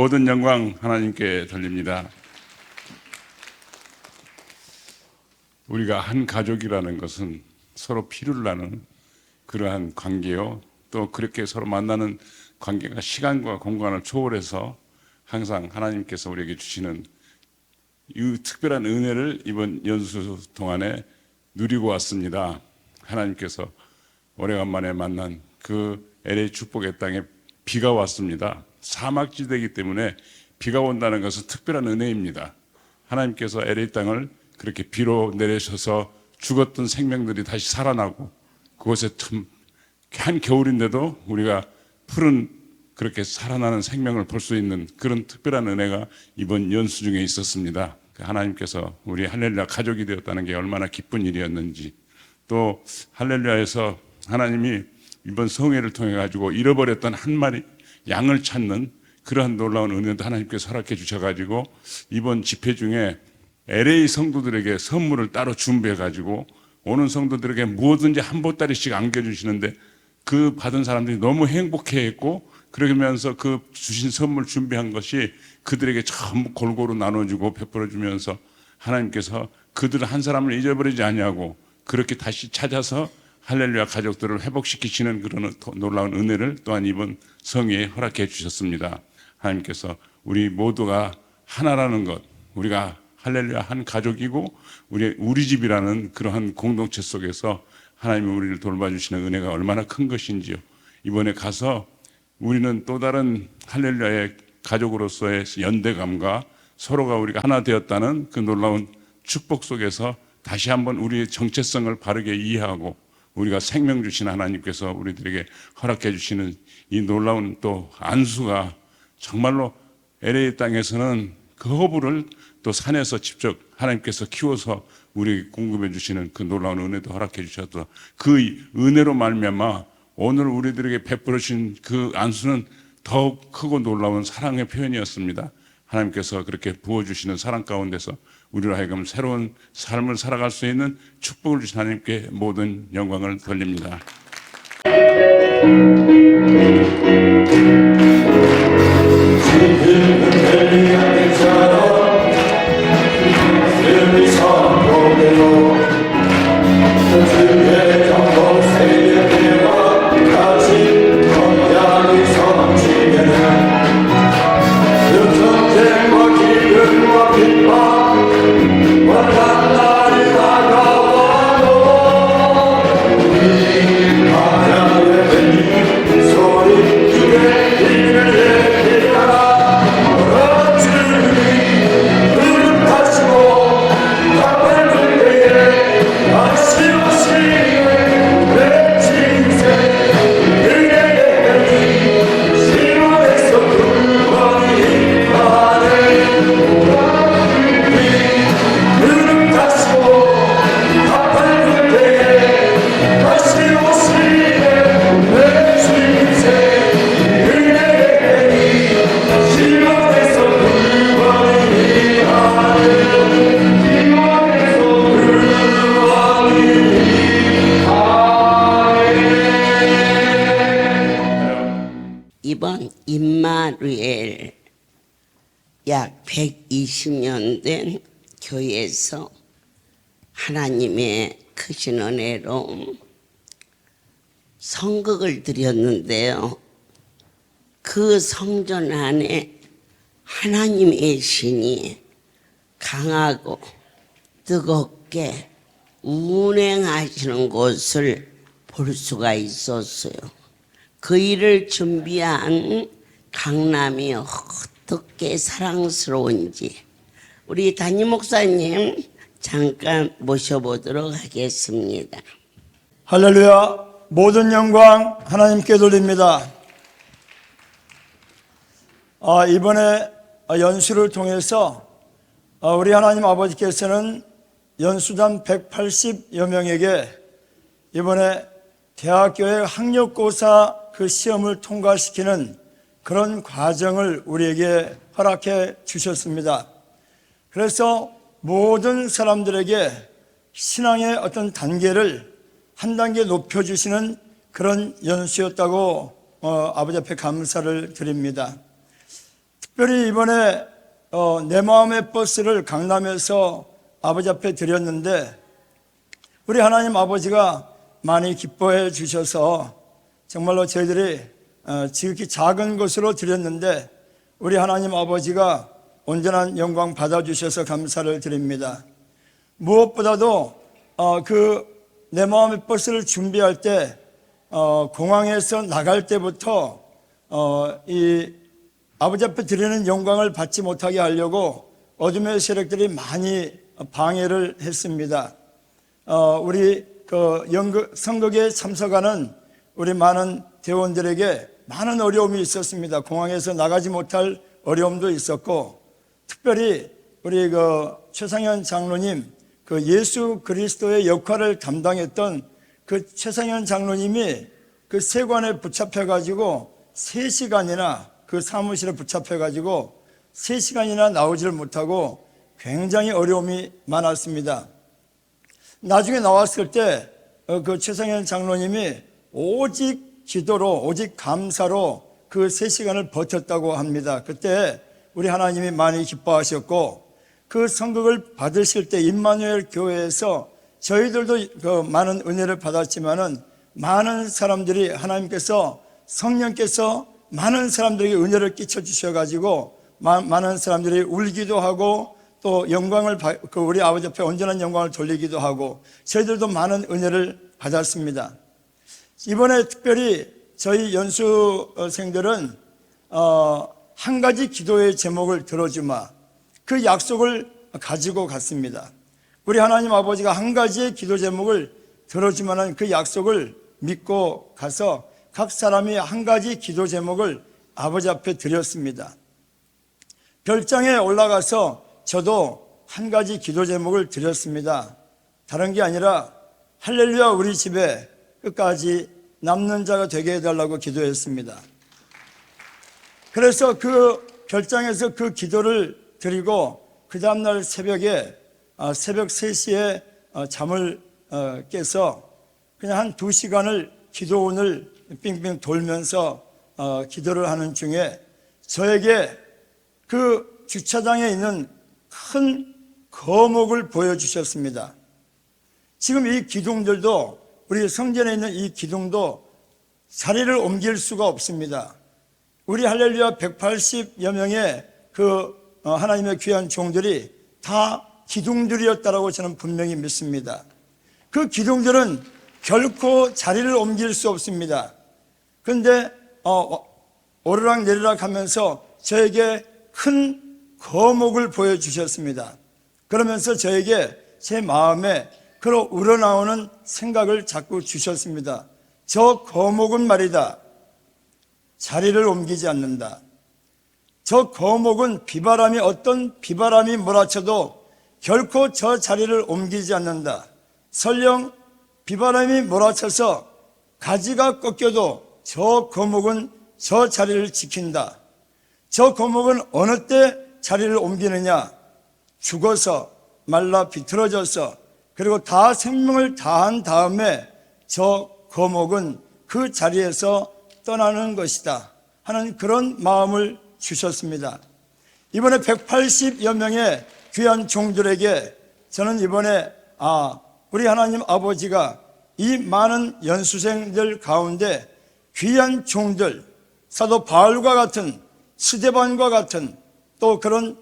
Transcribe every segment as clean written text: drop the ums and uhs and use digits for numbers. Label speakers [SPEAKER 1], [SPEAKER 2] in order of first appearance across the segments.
[SPEAKER 1] 모든 영광 하나님께 돌립니다. 우리가 한 가족이라는 것은 서로 피를 나는 그러한 관계요, 또 그렇게 서로 만나는 관계가 시간과 공간을 초월해서 항상 하나님께서 우리에게 주시는 이 특별한 은혜를 이번 연수 동안에 누리고 왔습니다. 하나님께서 오래간만에 만난 그 LA 축복의 땅에 비가 왔습니다. 사막지대이기 때문에 비가 온다는 것은 특별한 은혜입니다. 하나님께서 LA 땅을 그렇게 비로 내리셔서 죽었던 생명들이 다시 살아나고, 그곳에 참 한겨울인데도 우리가 푸른 그렇게 살아나는 생명을 볼 수 있는 그런 특별한 은혜가 이번 연수 중에 있었습니다. 하나님께서 우리 할렐루야 가족이 되었다는 게 얼마나 기쁜 일이었는지, 또 할렐루야에서 하나님이 이번 성회를 통해 가지고 잃어버렸던 한 마리 양을 찾는 그러한 놀라운 은혜도 하나님께서 허락해 주셔가지고 이번 집회 중에 LA 성도들에게 선물을 따로 준비해 가지고 오는 성도들에게 무엇든지 한 보따리씩 안겨주시는데, 그 받은 사람들이 너무 행복해했고, 그러면서 그 주신 선물 준비한 것이 그들에게 전부 골고루 나눠주고 베풀어주면서 하나님께서 그들 한 사람을 잊어버리지 아니하고 그렇게 다시 찾아서 할렐루야 가족들을 회복시키시는 그런 놀라운 은혜를 또한 이번 성회에 허락해 주셨습니다. 하나님께서 우리 모두가 하나라는 것, 우리가 할렐루야 한 가족이고 우리 집이라는 그러한 공동체 속에서 하나님이 우리를 돌봐주시는 은혜가 얼마나 큰 것인지요. 이번에 가서 우리는 또 다른 할렐루야의 가족으로서의 연대감과 서로가 우리가 하나 되었다는 그 놀라운 축복 속에서 다시 한번 우리의 정체성을 바르게 이해하고, 우리가 생명 주신 하나님께서 우리들에게 허락해 주시는 이 놀라운 또 안수가 정말로 LA 땅에서는 그 허브를 또 산에서 직접 하나님께서 키워서 우리에게 공급해 주시는 그 놀라운 은혜도 허락해 주셔서 그 은혜로 말미암아 오늘 우리들에게 베풀어 주신 그 안수는 더욱 크고 놀라운 사랑의 표현이었습니다. 하나님께서 그렇게 부어주시는 사랑 가운데서 우리로 하여금 새로운 삶을 살아갈 수 있는 축복을 주신 하나님께 모든 영광을 돌립니다.
[SPEAKER 2] 이번 임마누엘 약 120년 된 교회에서 하나님의 크신 은혜로 성극을 드렸는데요. 그 성전 안에 하나님의 신이 강하고 뜨겁게 운행하시는 곳을 볼 수가 있었어요. 그 일을 준비한 강남이 어떻게 사랑스러운지 우리 담임 목사님 잠깐 모셔보도록 하겠습니다.
[SPEAKER 3] 할렐루야, 모든 영광 하나님께 돌립니다. 이번에 연수를 통해서 우리 하나님 아버지께서는 연수단 180여 명에게 이번에 대학교의 학력고사 그 시험을 통과시키는 그런 과정을 우리에게 허락해 주셨습니다. 그래서 모든 사람들에게 신앙의 어떤 단계를 한 단계 높여주시는 그런 연수였다고 아버지 앞에 감사를 드립니다. 특별히 이번에 내 마음의 버스를 강남에서 아버지 앞에 드렸는데 우리 하나님 아버지가 많이 기뻐해 주셔서 정말로 저희들이 지극히 작은 것으로 드렸는데 우리 하나님 아버지가 온전한 영광 받아주셔서 감사를 드립니다. 무엇보다도 그 내 마음의 버스를 준비할 때 공항에서 나갈 때부터 이 아버지 앞에 드리는 영광을 받지 못하게 하려고 어둠의 세력들이 많이 방해를 했습니다. 우리 그 선거에 참석하는 우리 많은 대원들에게 많은 어려움이 있었습니다. 공항에서 나가지 못할 어려움도 있었고, 특별히 우리 그 최상현 장로님, 그 예수 그리스도의 역할을 담당했던 그 최상현 장로님이 그 세관에 붙잡혀가지고 3시간이나 그 사무실에 붙잡혀가지고 3시간이나 나오지를 못하고 굉장히 어려움이 많았습니다. 나중에 나왔을 때 그 최상현 장로님이 오직 기도로, 오직 감사로 그 3시간을 버텼다고 합니다. 그때 우리 하나님이 많이 기뻐하셨고, 그 선곡을 받으실 때 임마누엘 교회에서 저희들도 그 많은 은혜를 받았지만은 많은 사람들이 하나님께서 성령께서 많은 사람들에게 은혜를 끼쳐 주셔가지고 많은 사람들이 울기도 하고 또 영광을 우리 아버지 앞에 온전한 영광을 돌리기도 하고 저희들도 많은 은혜를 받았습니다. 이번에 특별히 저희 연수생들은 한 가지 기도의 제목을 들어주마, 그 약속을 가지고 갔습니다. 우리 하나님 아버지가 한 가지의 기도 제목을 들어주마는 그 약속을 믿고 가서 각 사람이 한 가지 기도 제목을 아버지 앞에 드렸습니다. 별장에 올라가서 저도 한 가지 기도 제목을 드렸습니다. 다른 게 아니라 할렐루야 우리 집에 끝까지 남는 자가 되게 해달라고 기도했습니다. 그래서 그 별장에서 그 기도를 드리고 그 다음날 새벽에 새벽 3시에 잠을 깨서 그냥 한 2시간을 기도원을 빙빙 돌면서 기도를 하는 중에 저에게 그 주차장에 있는 큰 거목을 보여주셨습니다. 지금 이 기둥들도, 우리 성전에 있는 이 기둥도 자리를 옮길 수가 없습니다. 우리 할렐루야 180여 명의 그 하나님의 귀한 종들이 다 기둥들이었다라고 저는 분명히 믿습니다. 그 기둥들은 결코 자리를 옮길 수 없습니다. 그런데 오르락 내리락 하면서 저에게 큰 거목을 보여주셨습니다. 그러면서 저에게 제 마음에 그로 우러나오는 생각을 자꾸 주셨습니다. 저 거목은 말이다, 자리를 옮기지 않는다. 저 거목은 어떤 비바람이 몰아쳐도 결코 저 자리를 옮기지 않는다. 설령 비바람이 몰아쳐서 가지가 꺾여도 저 거목은 저 자리를 지킨다. 저 거목은 어느 때 자리를 옮기느냐? 죽어서 말라 비틀어져서 그리고 다 생명을 다한 다음에 저 거목은 그 자리에서 떠나는 것이다 하는 그런 마음을 주셨습니다. 이번에 180여 명의 귀한 종들에게 저는 이번에 우리 하나님 아버지가 이 많은 연수생들 가운데 귀한 종들, 사도 바울과 같은, 스데반과 같은 또 그런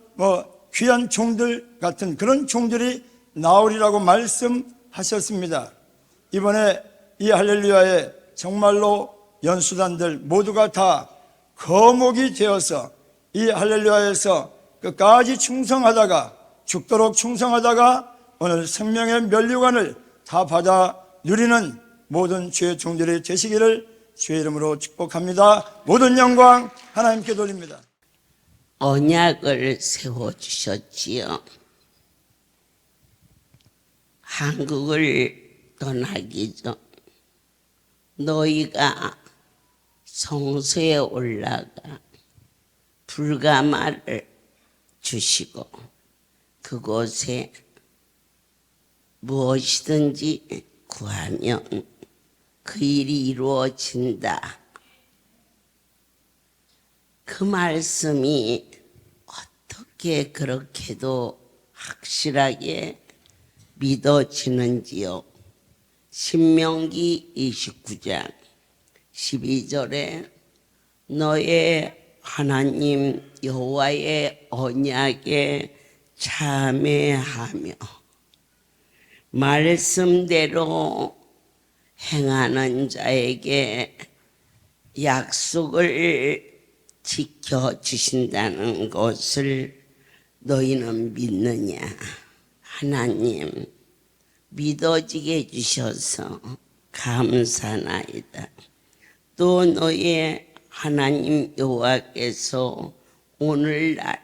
[SPEAKER 3] 귀한 종들 같은 그런 종들이 나오리라고 말씀하셨습니다. 이번에 이 할렐루야에 정말로 연수단들 모두가 다 거목이 되어서 이 할렐루야에서 끝까지 충성하다가 죽도록 충성하다가 오늘 생명의 면류관을 다 받아 누리는 모든 주의 종들이 되시기를 주의 이름으로 축복합니다. 모든 영광 하나님께 돌립니다.
[SPEAKER 2] 언약을 세워주셨지요. 한국을 떠나기 전 너희가 성소에 올라가 불가마를 주시고 그곳에 무엇이든지 구하면 그 일이 이루어진다. 그 말씀이 어떻게 그렇게도 확실하게 믿어지는지요? 신명기 29장 12절에 너의 하나님 여호와의 언약에 참회하며 말씀대로 행하는 자에게 약속을 지켜주신다는 것을 너희는 믿느냐? 하나님 믿어지게 해주셔서 감사나이다. 또 너의 하나님 여호와께서 오늘날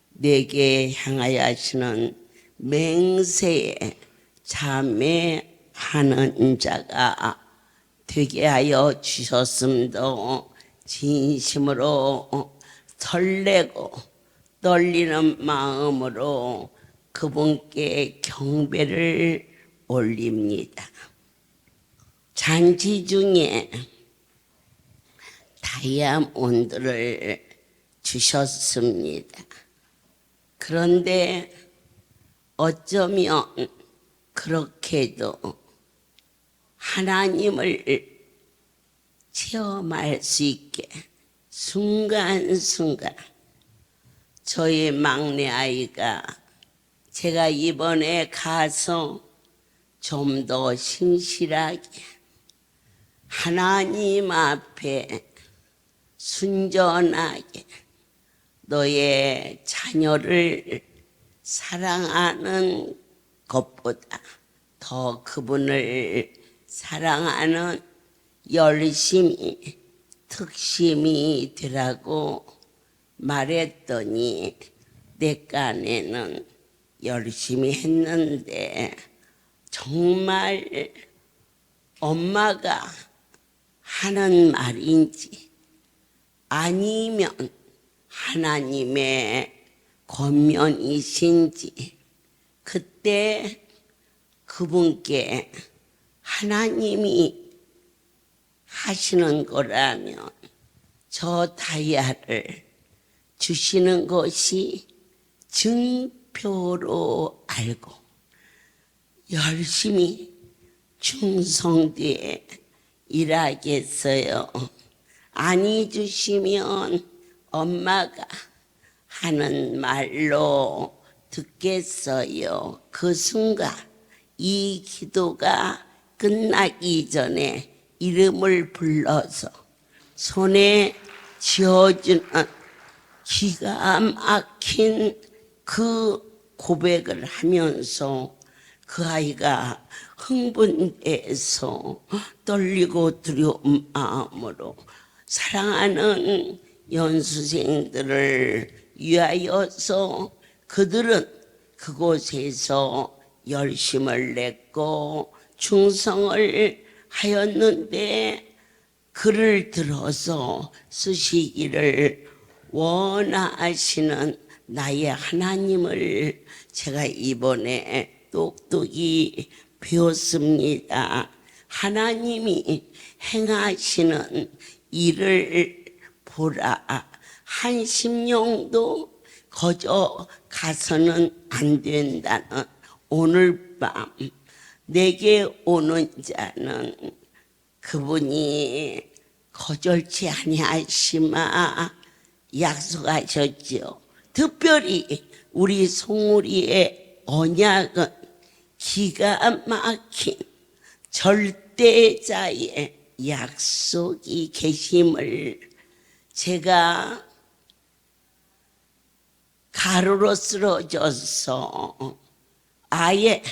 [SPEAKER 2] 내게 향하여 하시는 맹세에 참회하는 자가 되게 하여 주셨음도 진심으로 설레고 떨리는 마음으로 그분께 경배를 올립니다. 잔치 중에 다이아몬드를 주셨습니다. 그런데 어쩌면 그렇게도 하나님을 체험할 수 있게 순간순간 저희 막내 아이가 제가 이번에 가서 좀 더 신실하게 하나님 앞에 순전하게 너의 자녀를 사랑하는 것보다 더 그분을 사랑하는 열심히 특심이 되라고 말했더니 내 깐에는 열심히 했는데 정말 엄마가 하는 말인지 아니면 하나님의 권면이신지 그때 그분께 하나님이 하시는 거라면 저 다이아를 주시는 것이 증표로 알고 열심히 충성되게 일하겠어요. 아니 주시면 엄마가 하는 말로 듣겠어요. 그 순간 이 기도가 끝나기 전에 이름을 불러서 손에 쥐어주는 기가 막힌 그 고백을 하면서 그 아이가 흥분해서 떨리고 두려운 마음으로 사랑하는 연수생들을 위하여서 그들은 그곳에서 열심을 냈고 충성을 하였는데 그를 들어서 쓰시기를 원하시는 나의 하나님을 제가 이번에 똑똑히 배웠습니다. 하나님이 행하시는 일을 보라. 한 심령도 거저 가서는 안 된다는 오늘 밤 내게 오는 자는 그분이 거절치 아니하시마 약속하셨죠. 특별히 우리 송우리의 언약은 기가 막힌 절대자의 약속이 계심을 제가 가루로 쓰러져서 아예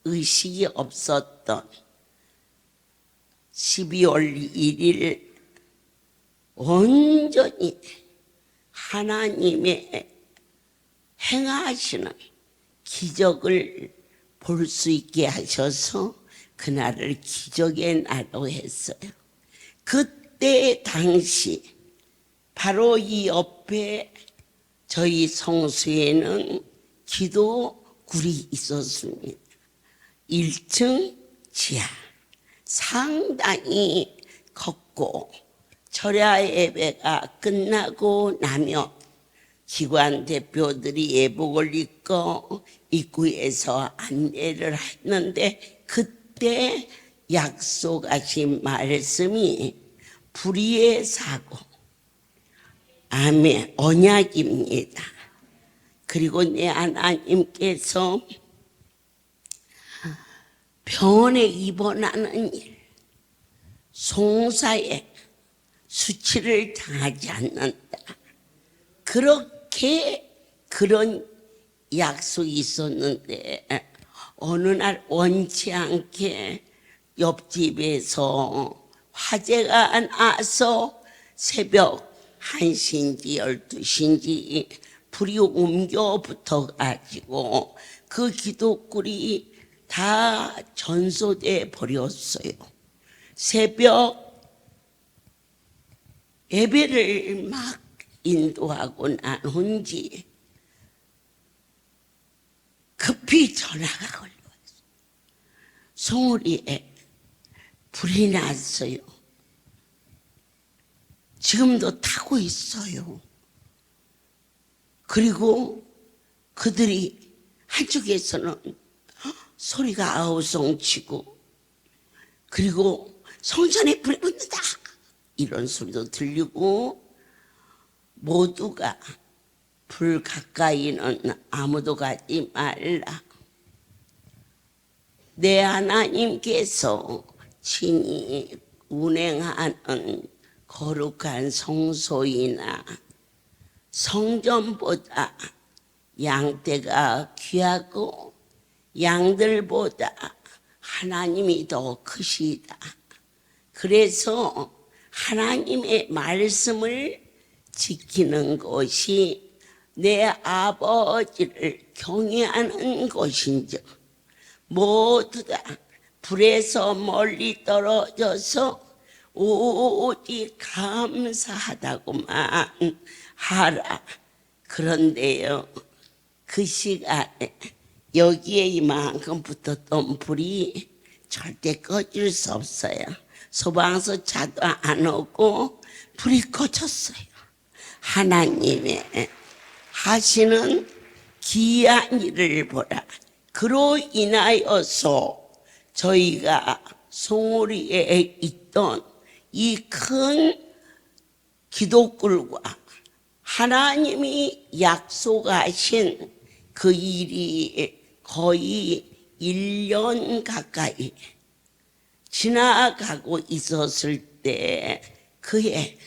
[SPEAKER 2] 의식이 없었던 12월 1일 온전히 하나님의 행하시는 기적을 볼 수 있게 하셔서 그날을 기적의 날로 했어요. 그때 당시 바로 이 옆에 저희 성수에는 기도굴이 있었습니다. 1층 지하 상당히 컸고 철야 예배가 끝나고 나면 기관 대표들이 예복을 입고 입구에서 안내를 했는데 그때 약속하신 말씀이 불의의 사고, 아멘, 언약입니다. 그리고 내 하나님께서 병원에 입원하는 일, 송사에 수치를 당하지 않는다. 그렇게 그런 약속이 있었는데 어느 날 원치 않게 옆집에서 화재가 나서 새벽 1시인지 12시인지 불이 옮겨 붙어가지고 그 기도굴이 다 전소돼 버렸어요. 새벽 예배를 막 인도하고 난 후인지 급히 전화가 걸려왔어요. 송우리에 불이 났어요. 지금도 타고 있어요. 그리고 그들이 한쪽에서는 소리가 아우성치고 그리고 성전에 불이 붙는다 이런 소리도 들리고 모두가 불 가까이는 아무도 가지 말라. 내 하나님께서 친히 운행하는 거룩한 성소이나 성전보다 양떼가 귀하고 양들보다 하나님이 더 크시다. 그래서 하나님의 말씀을 지키는 것이 내 아버지를 경외하는 것인즉 모두 다 불에서 멀리 떨어져서 오직 감사하다고만 하라. 그런데요, 그 시간에 여기에 이만큼 붙었던 불이 절대 꺼질 수 없어요. 소방서 차도 안 오고 불이 꺼졌어요. 하나님의 하시는 귀한 일을 보라. 그로 인하여서 저희가 송우리에 있던 이 큰 기도굴과 하나님이 약속하신 그 일이 거의 1년 가까이 지나가고 있었을 때 그해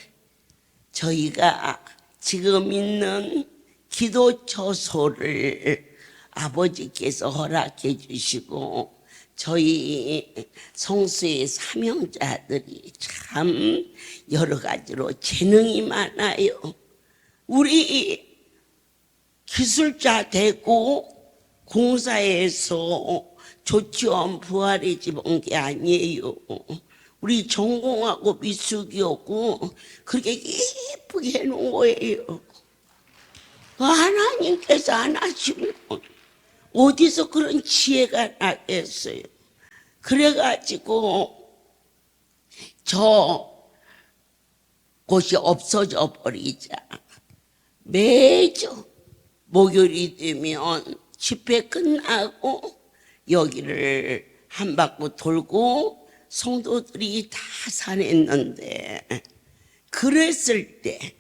[SPEAKER 2] 저희가 지금 있는 기도처소를 아버지께서 허락해 주시고 저희 성수의 사명자들이 참 여러 가지로 재능이 많아요. 우리 기술자 되고 공사에서 조치원 부활의 집 온 게 아니에요. 우리 전공하고 미숙이었고 그렇게 예쁘게 해놓은 거예요. 하나님께서 안 하시면 어디서 그런 지혜가 나겠어요. 그래가지고 저 곳이 없어져 버리자 매주 목요일이 되면 집회 끝나고 여기를 한 바퀴 돌고 성도들이 다 산했는데 그랬을 때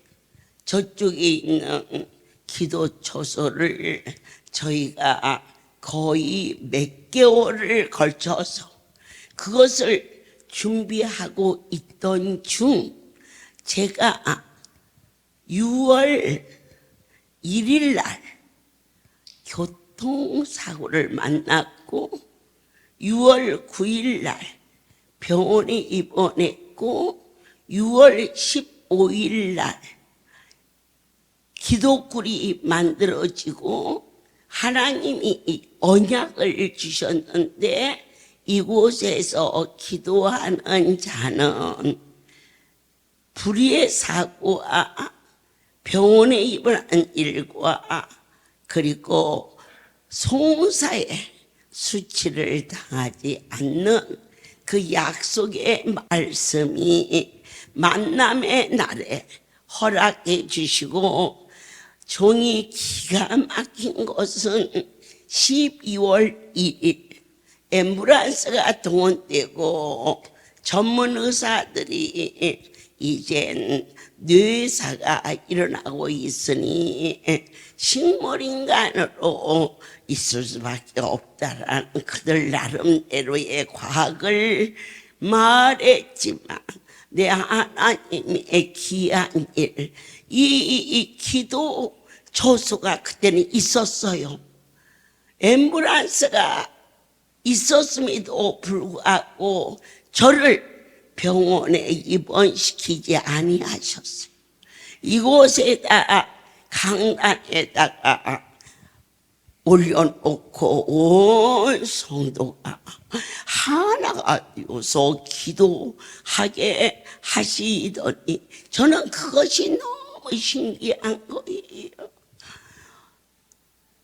[SPEAKER 2] 저쪽에 있는 기도처소를 저희가 거의 몇 개월을 걸쳐서 그것을 준비하고 있던 중 제가 6월 1일 날 교통사고를 만났고 6월 9일 날 병원에 입원했고 6월 15일 날 기도굴이 만들어지고 하나님이 언약을 주셨는데 이곳에서 기도하는 자는 불의의 사고와 병원에 입원한 일과 그리고 송사에 수치를 당하지 않는 그 약속의 말씀이 만남의 날에 허락해 주시고 종이 기가 막힌 것은 12월 2일 앰뷸런스가 동원되고 전문 의사들이 이젠 뇌사가 일어나고 있으니 식물인간으로 있을 수밖에 없다라는 그들 나름대로의 과학을 말했지만 내 하나님의 귀한 일, 이 기도 조수가 그때는 있었어요. 앰뷸런스가 있었음에도 불구하고 저를 병원에 입원시키지 아니하셨어요. 이곳에다가 강단에다가 올려놓고 온 성도가 하나가 되어서 기도하게 하시더니 저는 그것이 너무 신기한 거예요.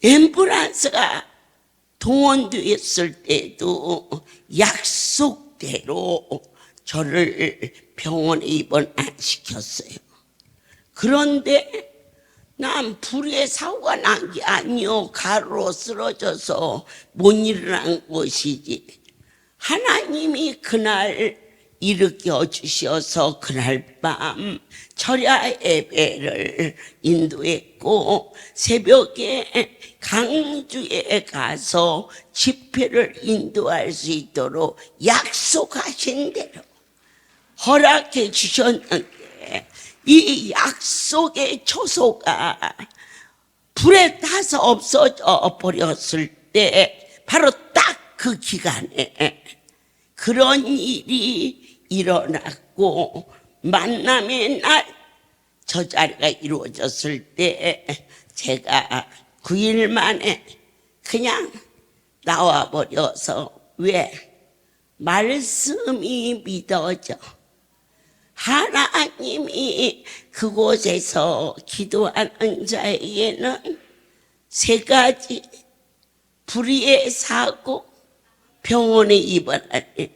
[SPEAKER 2] 앰뷸런스가 동원되었을 때도 약속대로 저를 병원에 입원 안 시켰어요. 그런데 난 불에 사고가 난 게 아니요, 가루로 쓰러져서 못 일어난 것이지. 하나님이 그날 일으켜 주셔서 그날 밤 철야 예배를 인도했고 새벽에 강주에 가서 집회를 인도할 수 있도록 약속하신 대로 허락해 주셨는데 이 약속의 초소가 불에 타서 없어져 버렸을 때 바로 딱 그 기간에 그런 일이 일어났고 만남의 날 저 자리가 이루어졌을 때 제가 9일 만에 그냥 나와버려서 왜? 말씀이 믿어져. 하나님이 그곳에서 기도하는 자에게는 3가지 불의의 사고, 병원에 입원하니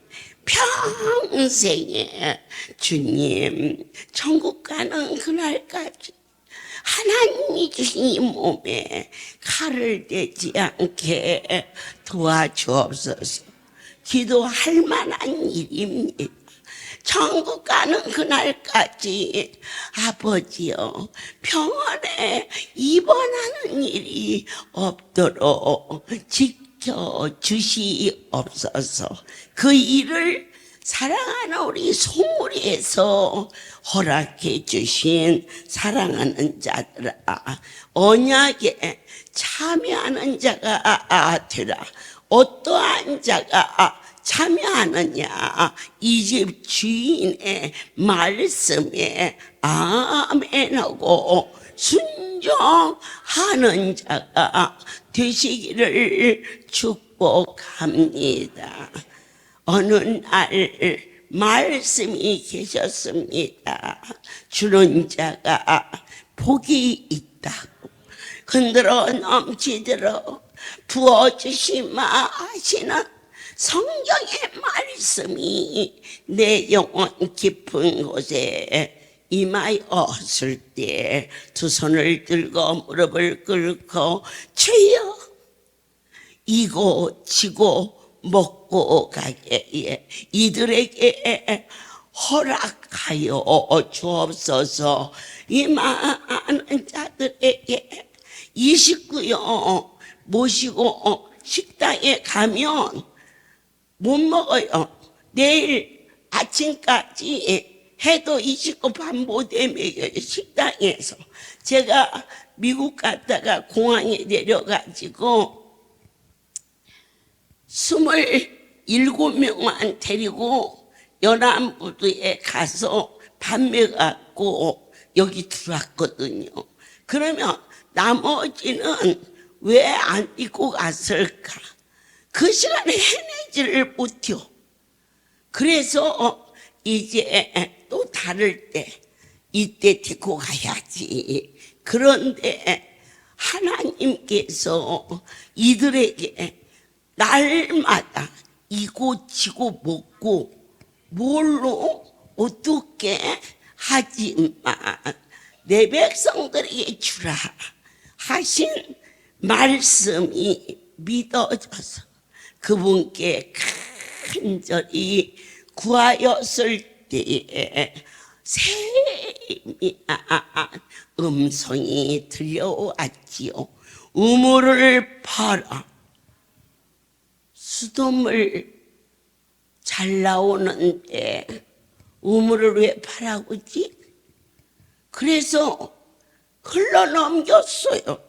[SPEAKER 2] 평생에 주님 천국 가는 그날까지 하나님이 주신 이 몸에 칼을 대지 않게 도와주옵소서. 기도할 만한 일입니다. 천국 가는 그날까지 아버지여 병원에 입원하는 일이 없도록 지켜주시옵소서. 그 일을 사랑하는 우리 송우리에서 허락해 주신 사랑하는 자들아, 언약에 참여하는 자가 되라. 어떠한 자가 참여하느냐? 이 집 주인의 말씀에 아멘하고 순종하는 자가 되시기를 축복합니다. 어느 날 말씀이 계셨습니다. 주는 자가 복이 있다고. 흔들어 넘치도록 부어주시마 하시는 성경의 말씀이 내 영혼 깊은 곳에 임하였을 때 두 손을 들고 무릎을 꿇고 주여 이고 지고 먹고 가게 이들에게 허락하여 주옵소서. 이 많은 자들에게 29요 모시고 식당에 가면 못 먹어요. 내일 아침까지 해도 29 밥 못 먹여요. 식당에서. 제가 미국 갔다가 공항에 내려가지고 27명만 데리고 연안부두에 가서 밥 먹고 여기 들어왔거든요. 그러면 나머지는 왜 안 입고 갔을까? 그 시간에 해내지를 못해요. 그래서 이제 또 다를 때 이때 데리고 가야지. 그런데 하나님께서 이들에게 날마다 이고 지고 먹고 뭘로 어떻게 하지만 내 백성들에게 주라. 하신 말씀이 믿어져서 그분께 간절히 구하였을 때에 세미한 음성이 들려왔지요. 우물을 파라. 수돗물 잘 나오는데 우물을 왜 파라고지? 그래서 흘러넘겼어요.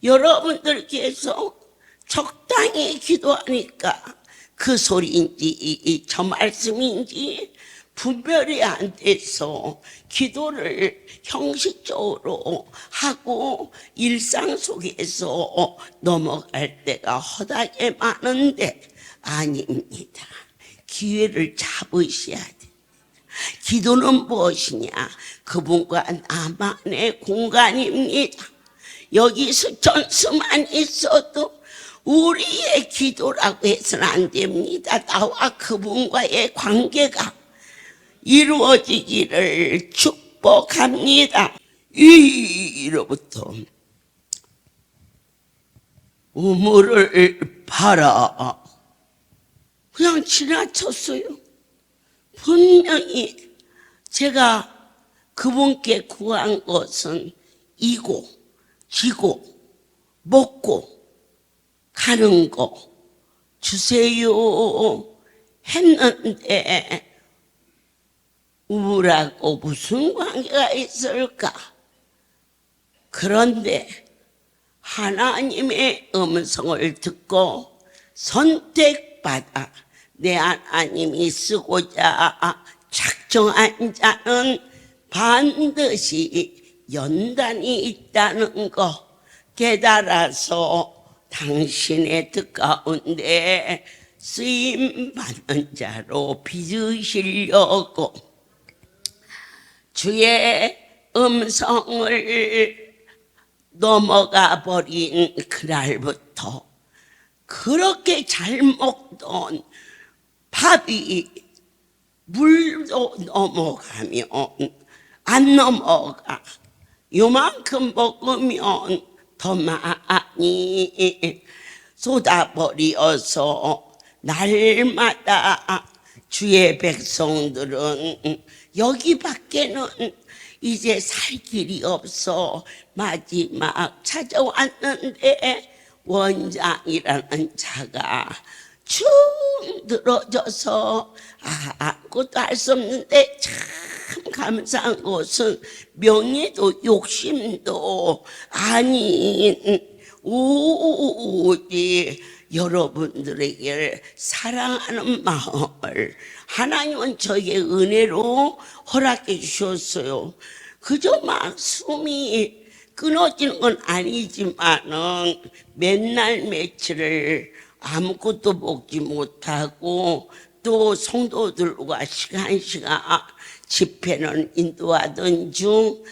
[SPEAKER 2] 여러분들께서 적당히 기도하니까 그 소리인지 저 말씀인지 분별이 안 돼서 기도를 형식적으로 하고 일상 속에서 넘어갈 때가 허다하게 많은데 아닙니다. 기회를 잡으셔야 돼요. 기도는 무엇이냐? 그분과 나만의 공간입니다. 여기서 전수만 있어도 우리의 기도라고 해서는 안 됩니다. 나와 그분과의 관계가 이루어지기를 축복합니다. 이로부터 우물을 파라. 그냥 지나쳤어요. 분명히 제가 그분께 구한 것은 이고 지고 먹고 가는 거 주세요 했는데 우물하고 무슨 관계가 있을까? 그런데 하나님의 음성을 듣고 선택받아 내 하나님이 쓰고자 작정한 자는 반드시 연단이 있다는 거 깨달아서 당신의 뜻 가운데 쓰임받는 자로 빚으시려고 주의 음성을 넘어가 버린 그날부터 그렇게 잘 먹던 밥이 물도 넘어가면 안 넘어가. 요만큼 먹으면 더 많이 쏟아버려서 날마다 주의 백성들은 여기밖에는 이제 살 길이 없어 마지막 찾아왔는데 원장이라는 자가 쭉 늘어져서 아무것도 할 수 없는데 참 감사한 것은 명예도 욕심도 아닌 오직 여러분들에게 사랑하는 마음을 하나님은 저에게 은혜로 허락해 주셨어요. 그저 막 숨이 끊어지는 건 아니지만은 맨날 며칠을 아무것도 먹지 못하고 또 성도들과 시간 집회는 인도하던 중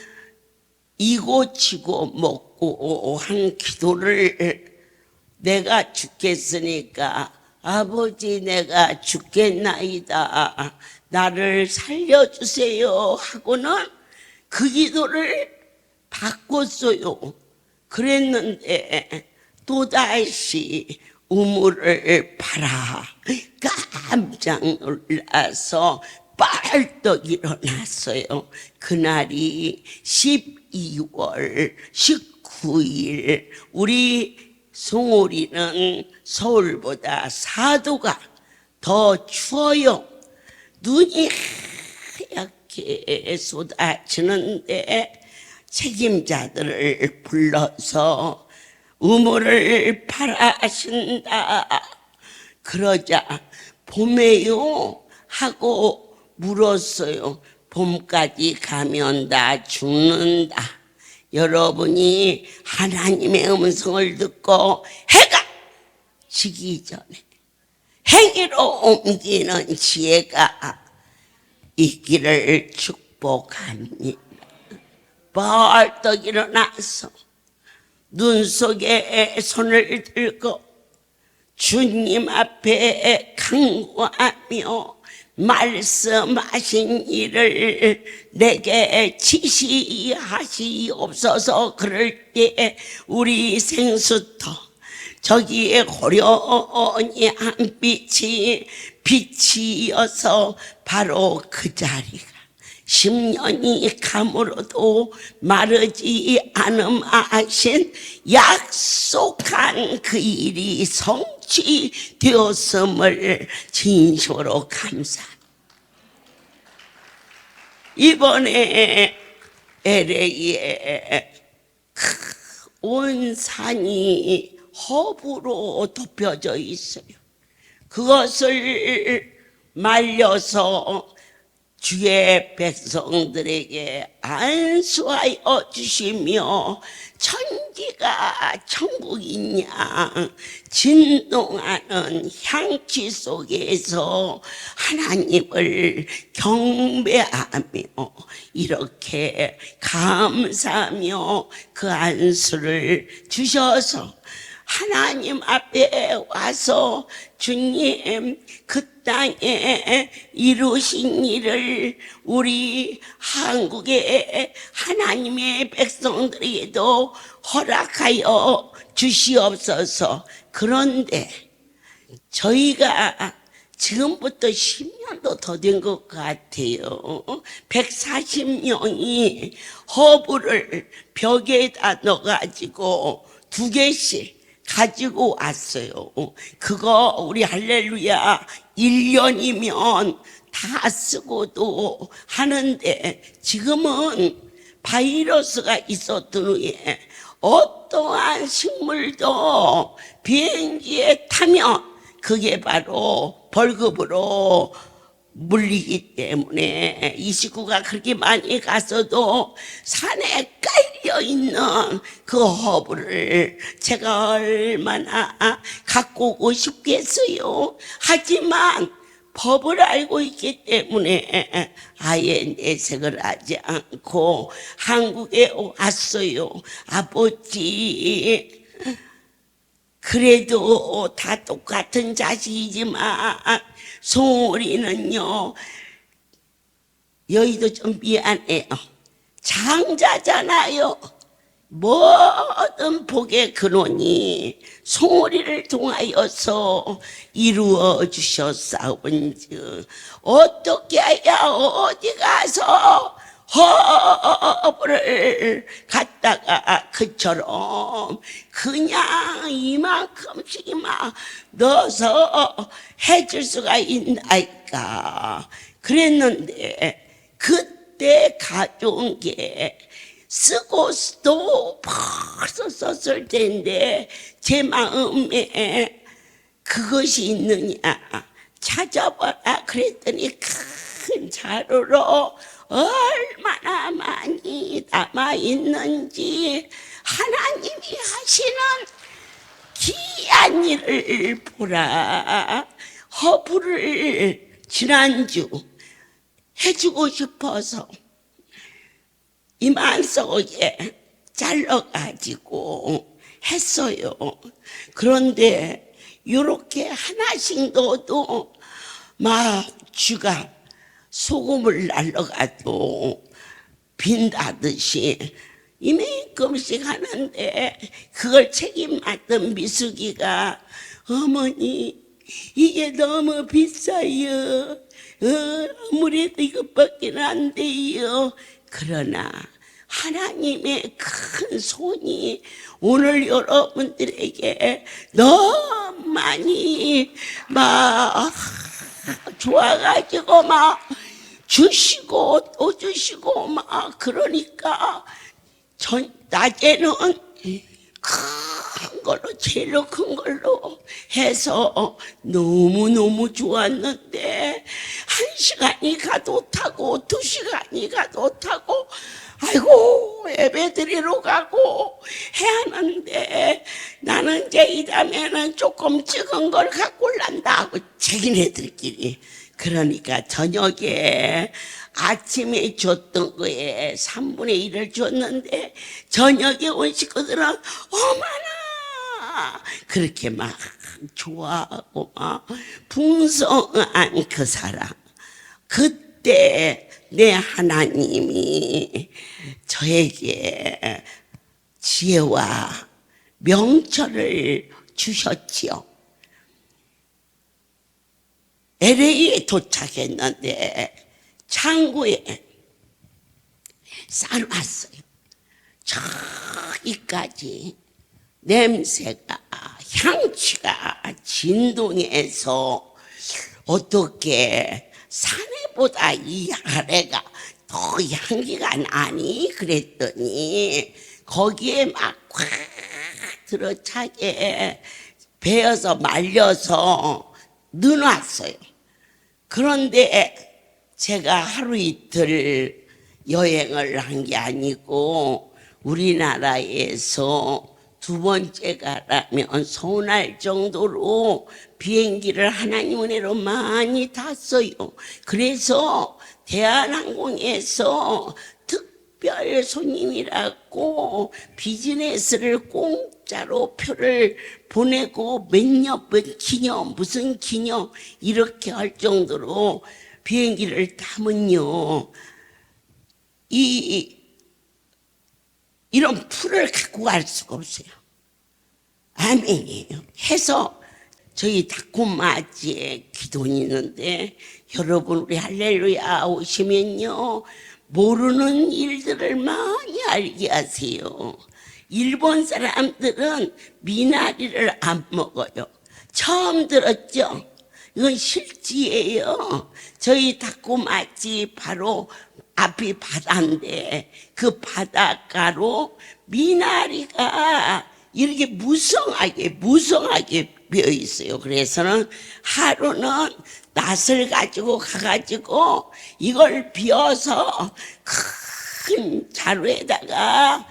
[SPEAKER 2] 이고치고 먹고 한 기도를 내가 죽겠으니까 아버지 내가 죽겠나이다 나를 살려주세요 하고는 그 기도를 바꿨어요. 그랬는데 또다시 우물을 팔아 깜짝 놀라서 빨떡 일어났어요. 그날이 12월 19일 우리 송오리는 서울보다 4도가 더 추워요. 눈이 하얗게 쏟아지는데 책임자들을 불러서 우물을 팔아 하신다. 그러자 봄에요 하고 물었어요. 봄까지 가면 다 죽는다. 여러분이 하나님의 음성을 듣고 해가 지기 전에 행위로 옮기는 지혜가 있기를 축복합니다. 벌떡 일어나서 눈 속에 손을 들고 주님 앞에 간구하며 말씀하신 일을 내게 지시하시옵소서. 그럴 때 우리 생수터 저기에 고려니 한 빛이어서 바로 그 자리가 10년이 감으로도 마르지 않음하신 약속한 그 일이 성취되었음을 진심으로 감사합니다. 이번에 LA에 온 산이 허브로 덮여져 있어요. 그것을 말려서 주의 백성들에게 안수하여 주시며 천지가 천국이냐 진동하는 향취 속에서 하나님을 경배하며 이렇게 감사하며 그 안수를 주셔서 하나님 앞에 와서 주님 그 땅에 이루신 일을 우리 한국의 하나님의 백성들에게도 허락하여 주시옵소서. 그런데 저희가 지금부터 10년도 더 된 것 같아요. 140명이 허브를 벽에다 넣어가지고 2개씩 가지고 왔어요. 그거 우리 할렐루야 1년이면 다 쓰고도 하는데 지금은 바이러스가 있었던 후에 어떠한 식물도 비행기에 타면 그게 바로 벌금으로 물리기 때문에 이 식구가 그렇게 많이 갔어도 산에 깔려 있는 그 허브를 제가 얼마나 갖고 오고 싶겠어요. 하지만 법을 알고 있기 때문에 아예 내색을 하지 않고 한국에 왔어요. 아버지, 그래도 다 똑같은 자식이지만 송우리는요, 여의도 좀 미안해요. 장자잖아요. 모든 복의 근원이 송우리를 통하여서 이루어 주셨사온즉 어떻게 해야 어디 가서 허브를 갖다가 그처럼 그냥 이만큼씩만 넣어서 해줄 수가 있나이까. 그랬는데 그때 가져온 게 쓰고도 벌써 썼을 텐데 제 마음에 그것이 있느냐 찾아봐라 그랬더니 큰 자루로 얼마나 많이 남아있는지 하나님이 하시는 귀한 일을 보라. 허브를 지난주 해주고 싶어서 이만석에 잘라가지고 했어요. 그런데 이렇게 하나씩 넣어도 막 쥐가 소금을 날라가도 빈다듯이 이만큼씩 하는데 그걸 책임 맡은 미숙이가 어머니 이게 너무 비싸요. 아무래도 이것밖에 안 돼요. 그러나 하나님의 큰 손이 오늘 여러분들에게 너무 많이 막 좋아가지고 막 주시고 또 주시고 막 그러니까 낮에는 큰 걸로 제일 큰 걸로 해서 너무너무 좋았는데 1시간이 가도 타고 2시간이 가도 타고 아이고 예배 드리러 가고 해야 하는데 나는 이제 이 다음에는 조금 적은 걸 갖고 올란다 하고 자기네들끼리 그러니까 저녁에 아침에 줬던 거에 3분의 1을 줬는데 저녁에 온 식구들은 어머나 그렇게 막 좋아하고 막 풍성한 그 사랑 그때 내 하나님이 저에게 지혜와 명철을 주셨지요. LA에 도착했는데 창고에 싸놨어요. 저기까지 냄새가, 향취가 진동해서 어떻게 산에보다 이 아래가 더 향기가 나니? 그랬더니 거기에 막 꽉 들어차게 베어서 말려서 넣어놨어요. 그런데 제가 하루 이틀 여행을 한 게 아니고 우리나라에서 두 번째 가라면 서운할 정도로 비행기를 하나님 은혜로 많이 탔어요. 그래서 대한항공에서 특별 손님이라고 비즈니스를 공짜로 표를 보내고 몇 기념 무슨 기념 이렇게 할 정도로 비행기를 타면요, 이런 풀을 갖고 갈 수가 없어요. 아멘이에요. 해서 저희 다코마지에 기도원이 있는데 여러분 우리 할렐루야 오시면요 모르는 일들을 많이 알게 하세요. 일본 사람들은 미나리를 안 먹어요. 처음 들었죠? 이건 실지예요. 저희 다코마지 바로 앞이 바다인데 그 바닷가로 미나리가 이렇게 무성하게 비어 있어요. 그래서는 하루는 낫을 가지고 가가지고 이걸 비워서 큰 자루에다가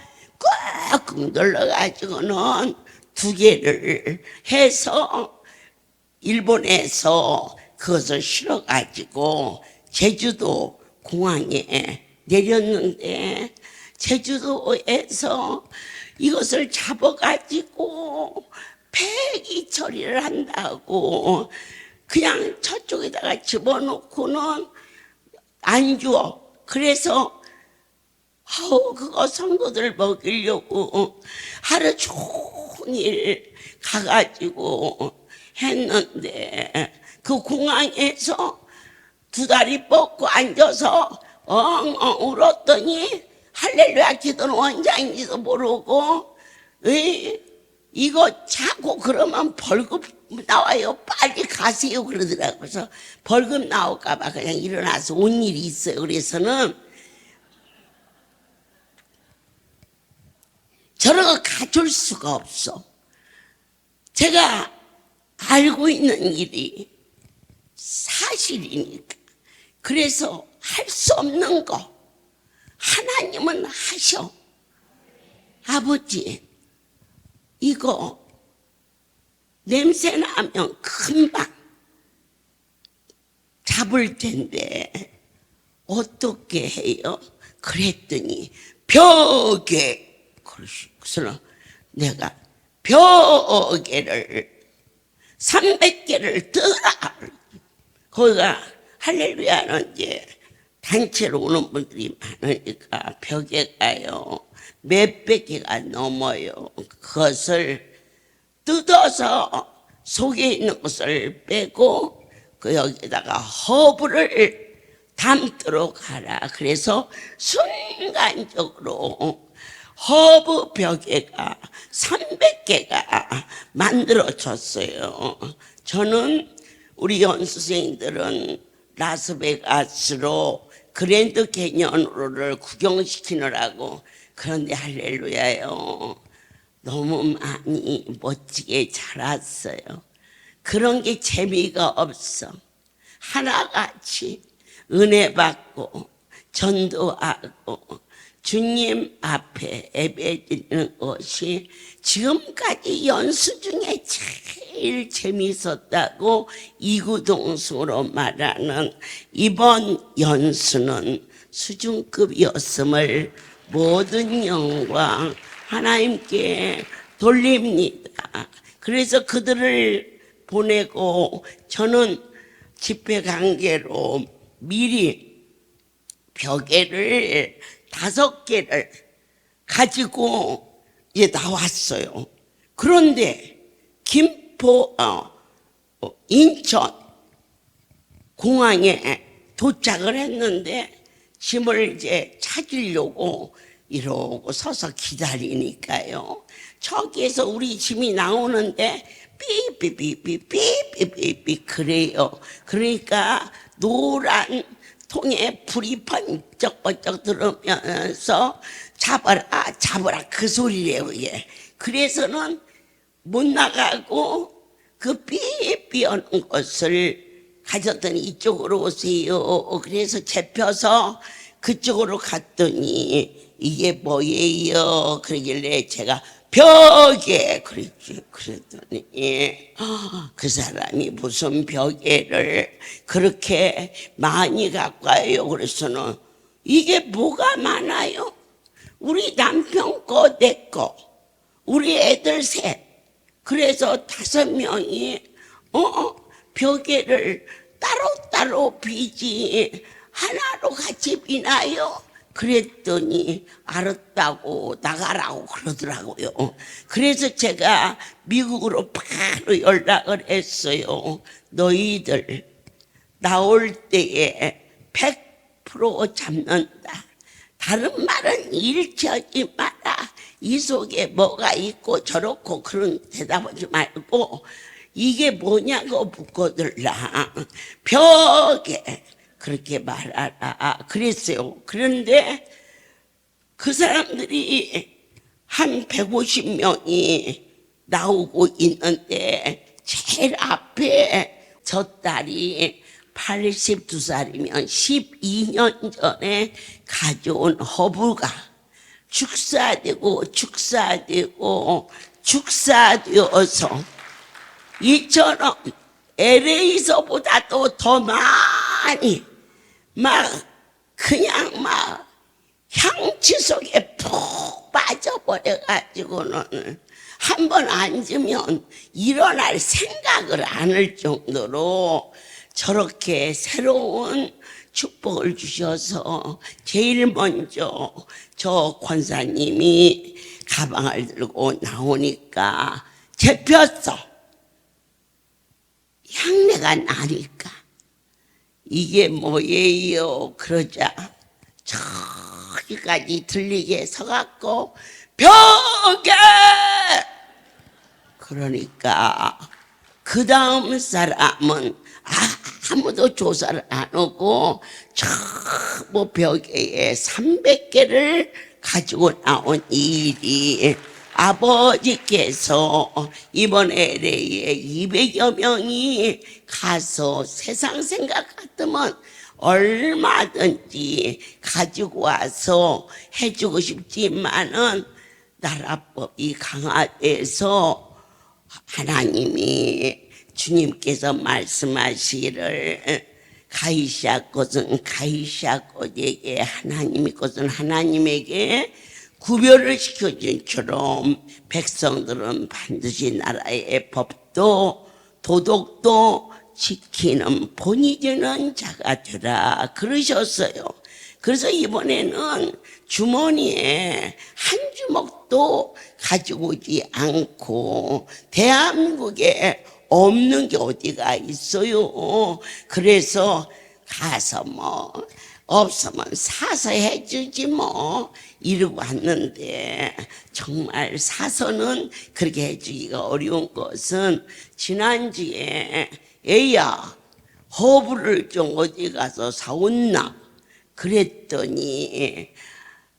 [SPEAKER 2] 꾹 눌러가지고는 2개를 해서 일본에서 그것을 실어가지고 제주도 공항에 내렸는데 제주도에서 이것을 잡아가지고 폐기 처리를 한다고 그냥 저쪽에다가 집어넣고는 안 주어. 그래서 그거 성도들 먹이려고 하루 종일 가가지고 했는데 그 공항에서 2다리 뻗고 앉아서 엉엉 울었더니 할렐루야 기도는 원장인지도 모르고 이거 자고 그러면 벌금 나와요. 빨리 가세요. 그러더라고요. 그래서 벌금 나올까 봐 그냥 일어나서 온 일이 있어요. 그래서는 저런 거 가줄 수가 없어. 제가 알고 있는 일이 사실이니까. 그래서 할 수 없는 거 하나님은 하셔. 아버지 이거 냄새 나면 금방 잡을 텐데 어떻게 해요? 그랬더니 벽에, 그래서 내가 벽에를 300개를 뜨라. 거기가 할렐루야는 이제 단체로 오는 분들이 많으니까 벽에 가요. 몇백 개가 넘어요. 그것을 뜯어서 속에 있는 것을 빼고 그 여기다가 허브를 담도록 하라. 그래서 순간적으로 허브 벽에가 300개가 만들어졌어요. 저는 우리 연수생들은 라스베가스로 그랜드 캐니언으로를 구경시키느라고. 그런데 할렐루야요, 너무 많이 멋지게 자랐어요. 그런 게 재미가 없어. 하나같이 은혜 받고 전도하고 주님 앞에 예배드리는 것이 지금까지 연수 중에 제일 재미있었다고 이구동성으로 말하는 이번 연수는 수준급이었음을 모든 영광 하나님께 돌립니다. 그래서 그들을 보내고 저는 집회 관계로 미리 벽에를 5개를 가지고 나왔어요. 그런데 인천 공항에 도착을 했는데 짐을 이제 찾으려고 이러고 서서 기다리니까요. 저기에서 우리 짐이 나오는데 삐삐삐삐삐삐삐삐 그래요. 그러니까 노란 통에 불이 번쩍번쩍 들으면서 잡아라 그 소리래요. 이게. 그래서는 못 나가고 그 삐삐 하는 것을 가졌더니 이쪽으로 오세요. 그래서 잡혀서 그쪽으로 갔더니 이게 뭐예요? 그러길래 제가 벽에 그랬더니 그 사람이 무슨 벽에를 그렇게 많이 갖고 와요. 그래서는 이게 뭐가 많아요? 우리 남편 거, 내 거, 우리 애들 셋. 그래서 5명이 벽에를 따로따로 비지 하나로 같이 비나요? 그랬더니 알았다고 나가라고 그러더라고요. 그래서 제가 미국으로 바로 연락을 했어요. 너희들 나올 때에 100% 잡는다. 다른 말은 일치하지 마라. 이 속에 뭐가 있고 저렇고 그런 대답하지 말고 이게 뭐냐고 묻거들라. 벽에 그렇게 말하라 그랬어요. 그런데 그 사람들이 한 150명이 나오고 있는데 제일 앞에 저 딸이 82살이면 12년 전에 가져온 허브가 축사되어서 이처럼 LA에서보다도 더 많이 그냥 향취 속에 푹 빠져버려가지고는 한번 앉으면 일어날 생각을 안 할 정도로 저렇게 새로운 축복을 주셔서 제일 먼저 저 권사님이 가방을 들고 나오니까 잡혔어. 향내가 나니까 이게 뭐예요? 그러자 저기까지 들리게 서갖고 벽에 그러니까 그 다음 사람은 아무도 조사를 안 하고 저 벽에 300개를 가지고 나온 일이 아버지께서 이번 LA에 200여 명이 가서 세상 생각 같으면 얼마든지 가지고 와서 해주고 싶지만은 나라법이 강화돼서 하나님이 주님께서 말씀하시기를 가이시아 것은 가이시아 것에게 하나님의 것은 하나님에게 구별을 시켜준 처럼 백성들은 반드시 나라의 법도 도덕도 지키는 본이 되는 자가 되라 그러셨어요. 그래서 이번에는 주머니에 한 주먹도 가지고 오지 않고 대한민국에 없는 게 어디가 있어요. 그래서 가서 없으면 사서 해주지 이러고 왔는데 정말 사서는 그렇게 해주기가 어려운 것은 지난주에 애야 허브를 좀 어디 가서 사온나 그랬더니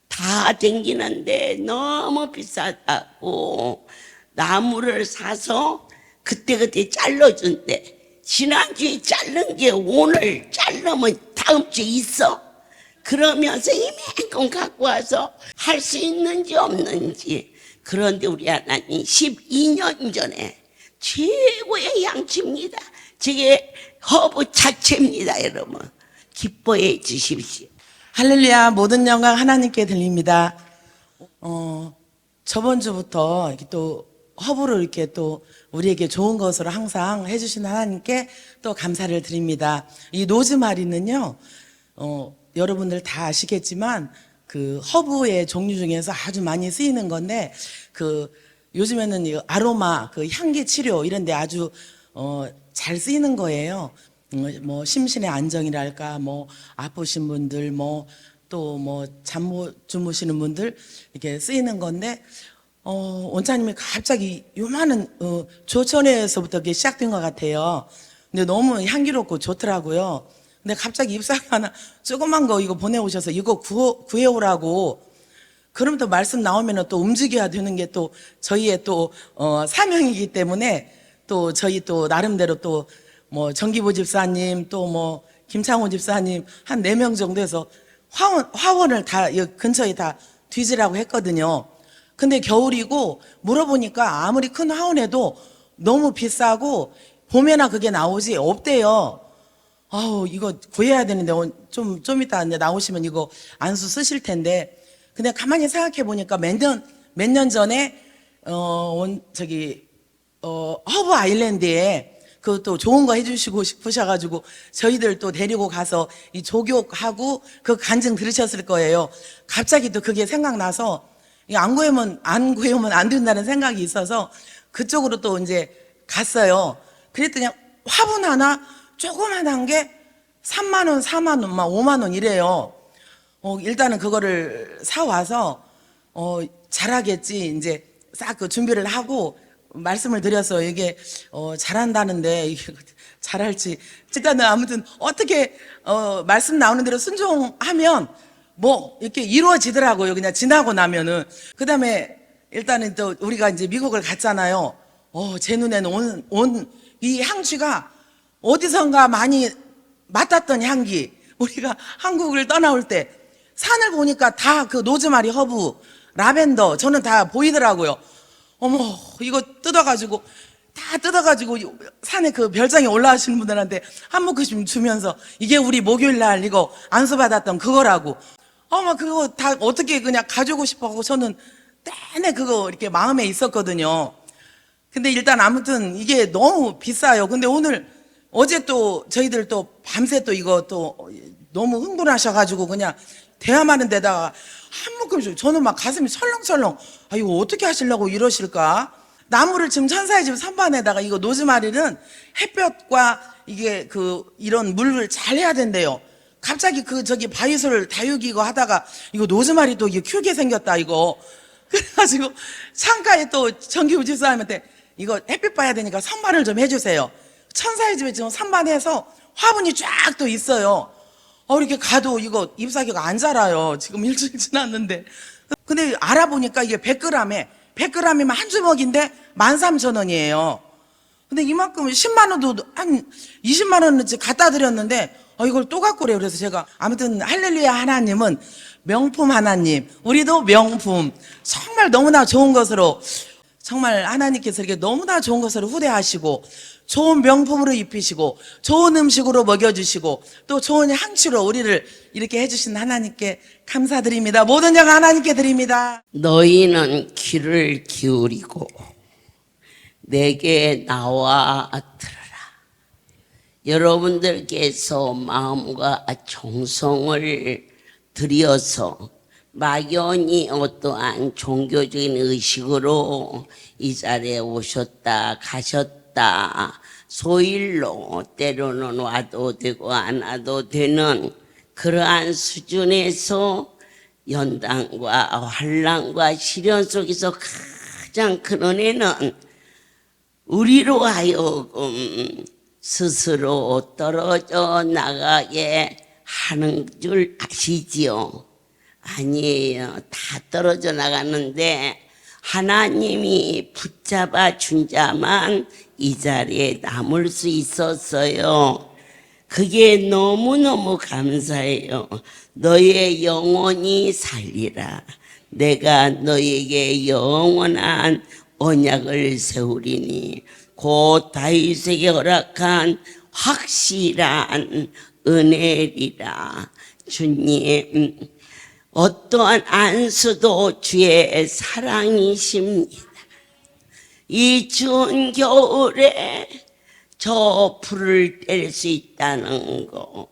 [SPEAKER 2] 다 댕기는데 너무 비싸다고 나무를 사서 그때 잘라준대. 지난주에 자른 게 오늘 자르면 다음 주에 있어. 그러면서 이만큼 갖고 와서 할 수 있는지 없는지. 그런데 우리 하나님 12년 전에 최고의 양치입니다. 저게 허브 자체입니다. 여러분 기뻐해 주십시오.
[SPEAKER 4] 할렐루야. 모든 영광 하나님께 들립니다. 저번 주부터 이렇게 또 허브를 이렇게 또 우리에게 좋은 것으로 항상 해주신 하나님께 또 감사를 드립니다. 이 로즈마리는요, 여러분들 다 아시겠지만 그 허브의 종류 중에서 아주 많이 쓰이는 건데 그 요즘에는 이 아로마 그 향기 치료 이런 데 아주 잘 쓰이는 거예요. 뭐 심신의 안정이랄까 뭐 아프신 분들 뭐 또 뭐 잠 못 주무시는 분들 이렇게 쓰이는 건데 원장님이 갑자기 요만한 조천에서부터 이게 시작된 것 같아요. 근데 너무 향기롭고 좋더라고요. 근데 갑자기 입사가 하나 조그만 거 이거 보내오셔서 이거 구해오라고. 그럼 또 말씀 나오면 또 움직여야 되는 게 또 저희의 또 사명이기 때문에 또 저희 또 나름대로 또 뭐 정기보 집사님 또 뭐 김창호 집사님 한 4명 정도 해서 화원을 다 여기 근처에 다 뒤지라고 했거든요. 근데 겨울이고 물어보니까 아무리 큰 화원에도 너무 비싸고 봄에나 그게 나오지 없대요. 아우 이거 구해야 되는데 좀 이따 이제 나오시면 이거 안수 쓰실 텐데. 근데 가만히 생각해 보니까 몇 년 전에 허브 아일랜드에 그 또 좋은 거 해주시고 싶으셔가지고 저희들 또 데리고 가서 이 조교하고 그 간증 들으셨을 거예요. 갑자기 또 그게 생각나서 안 구해오면 안 된다는 생각이 있어서 그쪽으로 또 이제 갔어요. 그랬더니 화분 하나 조그만한 게 3만 원, 4만 원, 막 5만 원 이래요. 일단은 그거를 사와서 잘하겠지 이제 싹 그 준비를 하고 말씀을 드려서 이게 잘한다는데 이게 잘할지 일단은 아무튼 어떻게 말씀 나오는 대로 순종하면 뭐 이렇게 이루어지더라고요. 그냥 지나고 나면은. 그다음에 일단은 또 우리가 이제 미국을 갔잖아요. 제 눈에는 이 향취가 어디선가 많이 맡았던 향기. 우리가 한국을 떠나올 때 산을 보니까 다 그 로즈마리, 허브, 라벤더 저는 다 보이더라고요. 어머 이거 뜯어가지고 산에 그 별장에 올라가시는 분들한테 한 모금씩 주면서 이게 우리 목요일날 이거 안수받았던 그거라고. 어머 그거 다 어떻게 그냥 가지고 싶어하고 저는 내내 그거 이렇게 마음에 있었거든요. 근데 일단 아무튼 이게 너무 비싸요. 근데 어제 또 저희들 또 밤새 또 이거 또 너무 흥분하셔가지고 그냥 대화하는 데다가 한 모금씩 저는 막 가슴이 설렁설렁. 이거 어떻게 하시려고 이러실까? 나무를 지금 천사의 집 선반에다가 이거 로즈마리는 햇볕과 이게 이런 물을 잘 해야 된대요. 갑자기 바위솔 다육이 이거 하다가 이거 로즈마리도 이게 키우게 생겼다 이거. 그래가지고 창가에 또 정기우 집사님한테 이거 햇빛 봐야 되니까 선반을 좀 해주세요. 천사의 집에 지금 선반해서 화분이 쫙 또 있어요. 이렇게 가도 이거 잎사귀가 안 자라요. 지금 일주일 지났는데. 근데 알아보니까 이게 100g이면 한 주먹인데 13,000원이에요. 근데 이만큼 10만 원도 한 20만 원어치 갖다 드렸는데 이걸 또 갖고 그래요. 그래서 제가 아무튼 할렐루야 하나님은 명품 하나님, 우리도 명품, 정말 너무나 좋은 것으로 정말 하나님께서 이렇게 너무나 좋은 것으로 후대하시고 좋은 명품으로 입히시고 좋은 음식으로 먹여주시고 또 좋은 향취로 우리를 이렇게 해주신 하나님께 감사드립니다. 모든 영광 하나님께 드립니다.
[SPEAKER 2] 너희는 귀를 기울이고 내게 나와 들으라. 여러분들께서 마음과 정성을 들여서 막연히 어떠한 종교적인 의식으로 이 자리에 오셨다 가셨다 소일로 때로는 와도 되고 안 와도 되는 그러한 수준에서 연단과 환난과 시련 속에서 가장 큰 은혜는 우리로 하여금 스스로 떨어져 나가게 하는 줄 아시지요? 아니에요. 다 떨어져 나가는데 하나님이 붙잡아 준 자만 이 자리에 남을 수 있었어요. 그게 너무너무 감사해요. 너의 영혼이 살리라. 내가 너에게 영원한 언약을 세우리니 곧 다윗에게 허락한 확실한 은혜리라. 주님, 어떠한 안수도 주의 사랑이십니다. 이 추운 겨울에 저 불을 뗄 수 있다는 거,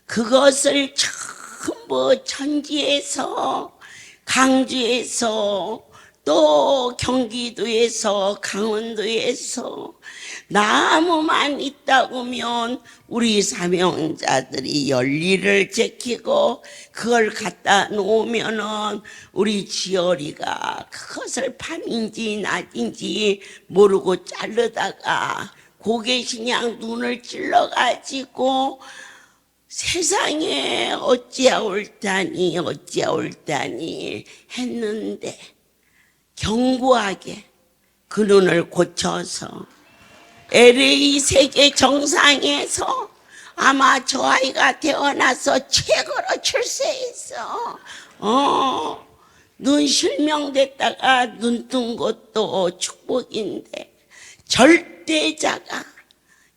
[SPEAKER 2] 그것을 전부 천지에서, 강주에서, 또 경기도에서, 강원도에서 나무만 있다고면 우리 사명자들이 연리를 제키고 그걸 갖다 놓으면은 우리 지어리가 그것을 밤인지 낮인지 모르고 자르다가 고개신양 눈을 찔러가지고 세상에 어찌하올다니 어찌하올다니 했는데 견고하게 그 눈을 고쳐서 LA 세계 정상에서 아마 저 아이가 태어나서 최고로 출세했어. 눈 실명됐다가 눈 뜬 것도 축복인데 절대자가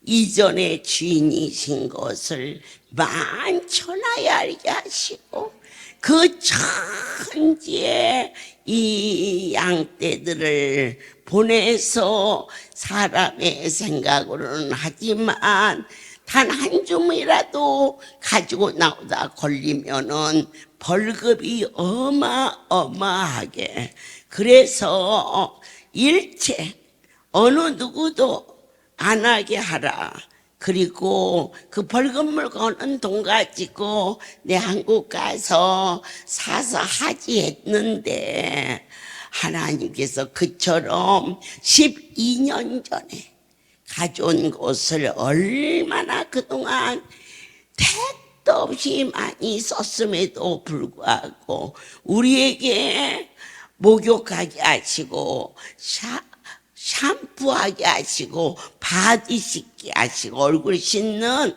[SPEAKER 2] 이전에 주인이신 것을 만천하에 알게 하시고 그 천지에 이 양떼들을 보내서 사람의 생각으로는 하지만 단 한 줌이라도 가지고 나오다 걸리면은 벌금이 어마어마하게, 그래서 일체 어느 누구도 안 하게 하라. 그리고 그 벌금을 거는 돈 가지고 내 한국 가서 사서 하지 했는데 하나님께서 그처럼 12년 전에 가져온 것을 얼마나 그동안 택도 없이 많이 썼음에도 불구하고 우리에게 목욕하게 하시고 샴푸하게 하시고 바디 씻게 하시고 얼굴 씻는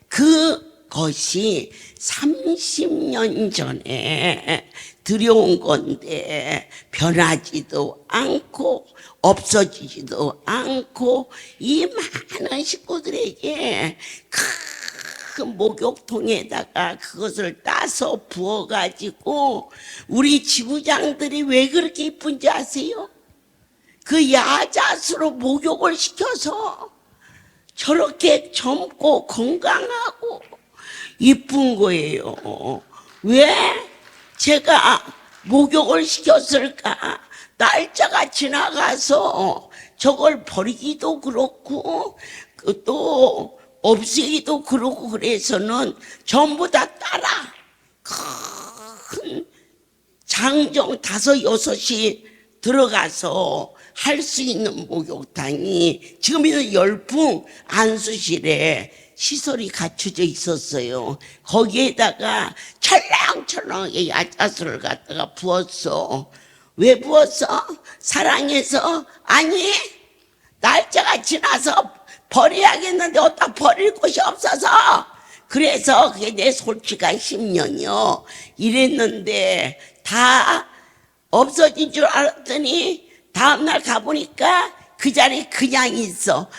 [SPEAKER 2] 그것이 30년 전에 들여온 건데 변하지도 않고 없어지지도 않고 이 많은 식구들에게 큰 목욕통에다가 그것을 따서 부어가지고 우리 지부장들이 왜 그렇게 이쁜지 아세요? 그 야자수로 목욕을 시켜서 저렇게 젊고 건강하고 이쁜 거예요. 왜 제가 목욕을 시켰을까? 날짜가 지나가서 저걸 버리기도 그렇고 또 없애기도 그렇고 그래서는 전부 다 따라 큰 장정 5, 6이 들어가서 할 수 있는 목욕탕이 지금은 열풍 안수실에 시설이 갖춰져 있었어요. 거기에다가 철렁철렁하게 야자수를 갖다가 부었어. 왜 부었어? 사랑해서? 아니, 날짜가 지나서 버려야겠는데 어디다 버릴 곳이 없어서. 그래서 그게 내 솔직한 10년이요. 이랬는데 다 없어진 줄 알았더니 다음날 가보니까 그 자리에 그냥 있어.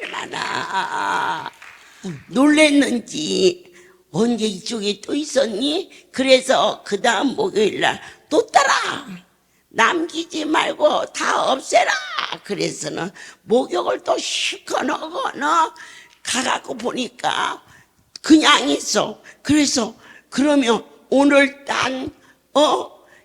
[SPEAKER 2] 얼마나 놀랬는지. 언제 이쪽에 또 있었니? 그래서 그 다음 목요일날 또 따라 남기지 말고 다 없애라. 그래서는 목욕을 또 실컷 하거나 가갖고 보니까 그냥 있어. 그래서 그러면 오늘 딴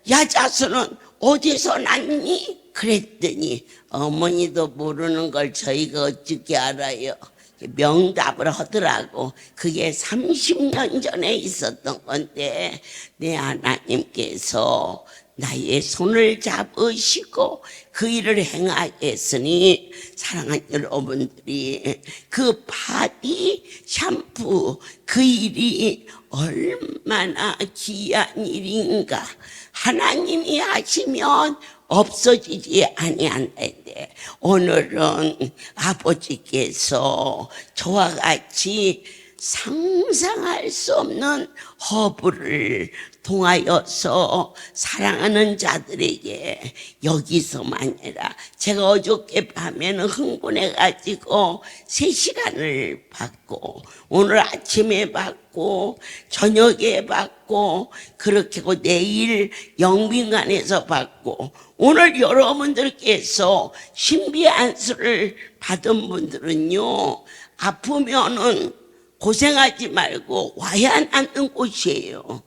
[SPEAKER 2] 야자수는 어디서 났니? 그랬더니 어머니도 모르는 걸 저희가 어떻게 알아요? 명답을 하더라고. 그게 30년 전에 있었던 건데 내 하나님께서 나의 손을 잡으시고 그 일을 행하겠으니 사랑하는 여러분들이 그 바디 샴푸 그 일이 얼마나 귀한 일인가. 하나님이 하시면 없어지지 아니한다는데 오늘은 아버지께서 저와 같이 상상할 수 없는 허브를 통하여서 사랑하는 자들에게 여기서만 아니라 제가 어저께 밤에는 흥분해가지고 3시간을 받고 오늘 아침에 받고 저녁에 받고 그렇게 하고 내일 영빈관에서 받고 오늘 여러분들께서 신비 안수를 받은 분들은요 아프면은 고생하지 말고 와야 하는 곳이에요.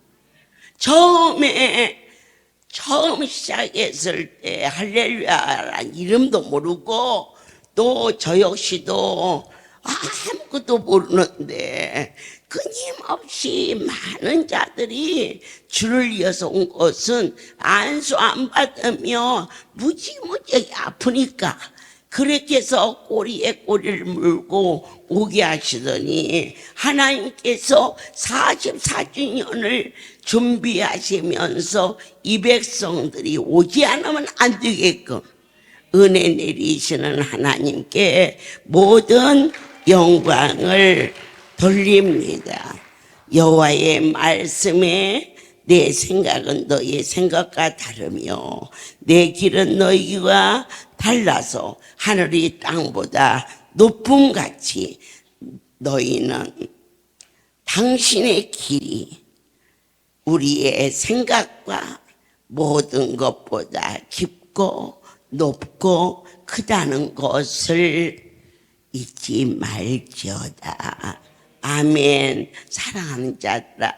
[SPEAKER 2] 처음 시작했을 때 할렐루야란 이름도 모르고 또 저 역시도 아무것도 모르는데 끊임없이 많은 자들이 줄을 이어서 온 것은 안수 안 받으며 무지무지하게 아프니까 그렇게 해서 꼬리에 꼬리를 물고 오게 하시더니 하나님께서 44주년을 준비하시면서 이 백성들이 오지 않으면 안 되게끔 은혜 내리시는 하나님께 모든 영광을 돌립니다. 여호와의 말씀에 내 생각은 너희의 생각과 다르며 내 길은 너희와 달라서 하늘이 땅보다 높음같이 너희는 당신의 길이 우리의 생각과 모든 것보다 깊고 높고 크다는 것을 잊지 말지어다. 아멘. 사랑하는 자들아,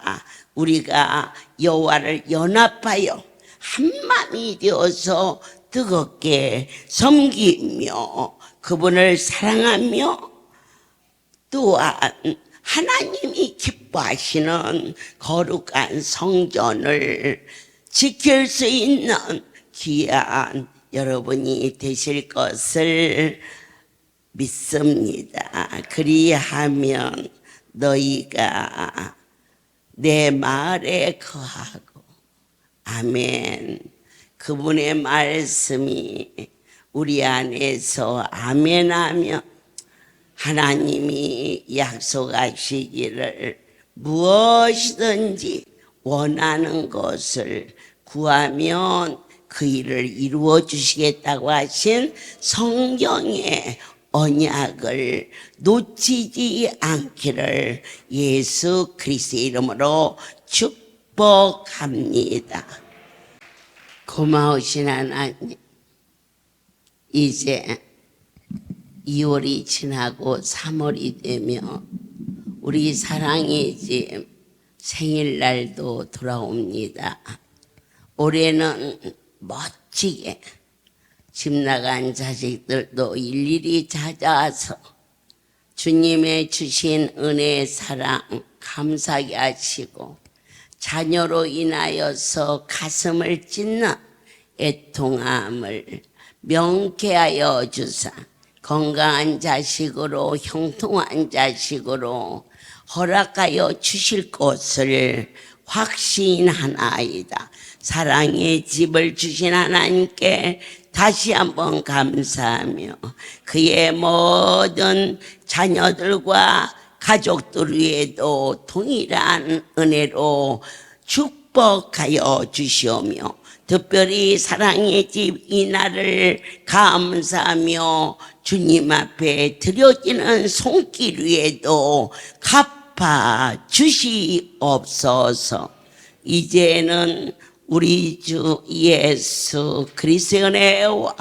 [SPEAKER 2] 우리가 여호와를 연합하여 한마음이 되어서 뜨겁게 섬기며 그분을 사랑하며 또한 하나님이 기뻐하시는 거룩한 성전을 지킬 수 있는 귀한 여러분이 되실 것을 믿습니다. 그리하면 너희가 내 마을에 거하고 아멘. 그분의 말씀이 우리 안에서 아멘하면 하나님이 약속하시기를 무엇이든지 원하는 것을 구하면 그 일을 이루어 주시겠다고 하신 성경의 언약을 놓치지 않기를 예수 그리스도의 이름으로 축복합니다. 고마우신 하나님, 이제 2월이 지나고 3월이 되며 우리 사랑의 집 생일날도 돌아옵니다. 올해는 멋지게 집 나간 자식들도 일일이 찾아와서 주님의 주신 은혜 사랑 감사하게 하시고 자녀로 인하여서 가슴을 찢는 애통함을 명쾌하여 주사 건강한 자식으로 형통한 자식으로 허락하여 주실 것을 확신하나이다. 사랑의 집을 주신 하나님께 다시 한번 감사하며 그의 모든 자녀들과 가족들 위에도 동일한 은혜로 축복하여 주시오며 특별히 사랑의 집 이날을 감사하며 주님 앞에 드려지는 손길 위에도 갚아 주시옵소서. 이제는 우리 주 예수 그리스도의 은혜와